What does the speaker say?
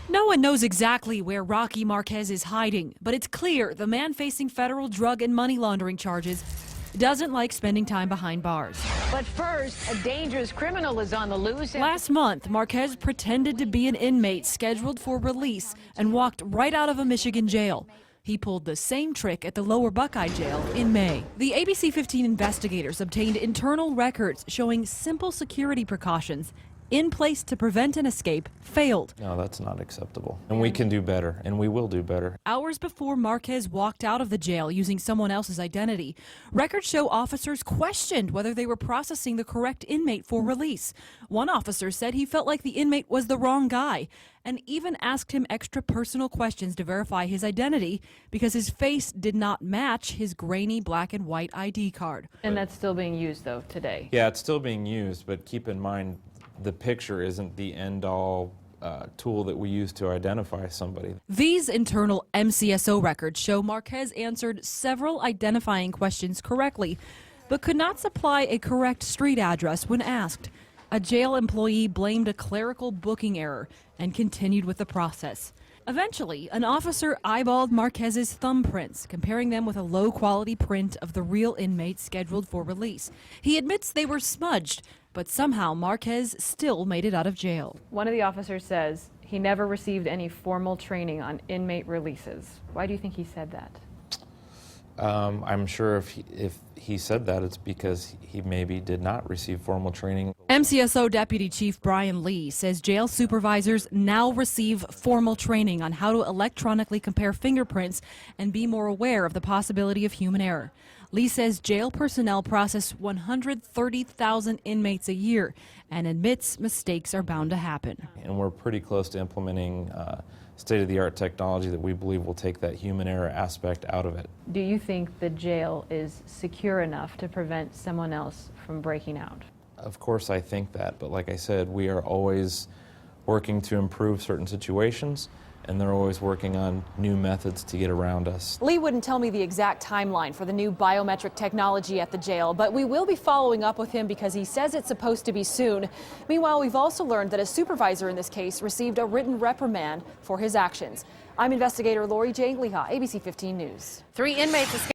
No one knows exactly where Rocky Marquez is hiding, but it's clear the man facing federal drug and money laundering charges doesn't like spending time behind bars. But first, a dangerous criminal is on the loose. Last month, Marquez pretended to be an inmate scheduled for release and walked right out of a Michigan jail. He pulled the same trick at the Lower Buckeye Jail in May. The ABC 15 investigators obtained internal records showing simple security precautions in place to prevent an escape failed. No, that's not acceptable. And we can do better, and we will do better. Hours before Marquez walked out of the jail using someone else's identity, records show officers questioned whether they were processing the correct inmate for release. One officer said he felt like the inmate was the wrong guy and even asked him extra personal questions to verify his identity because his face did not match his grainy black and white ID card. And that's still being used, though, today? Yeah, it's still being used, but keep in mind, the picture isn't the end-all tool that we use to identify somebody. These internal MCSO records show Marquez answered several identifying questions correctly, but could not supply a correct street address when asked. A jail employee blamed a clerical booking error and continued with the process. Eventually, an officer eyeballed Marquez's thumbprints, comparing them with a low-quality print of the real inmate scheduled for release. He admits they were smudged, but somehow Marquez still made it out of jail. One of the officers says he never received any formal training on inmate releases. Why do you think he said that? I'm sure if he said that, it's because he maybe did not receive formal training. MCSO Deputy Chief Brian Lee says jail supervisors now receive formal training on how to electronically compare fingerprints and be more aware of the possibility of human error. Lee says jail personnel process 130,000 inmates a year and admits mistakes are bound to happen. And we're pretty close to implementing state-of-the-art technology that we believe will take that human error aspect out of it. Do you think the jail is secure enough to prevent someone else from breaking out? Of course I think that, but like I said, we are always working to improve certain situations, and they're always working on new methods to get around us. Lee wouldn't tell me the exact timeline for the new biometric technology at the jail, but we will be following up with him because he says it's supposed to be soon. Meanwhile, we've also learned that a supervisor in this case received a written reprimand for his actions. I'm investigator Lori J. Leha, ABC 15 News. 3 inmates escaped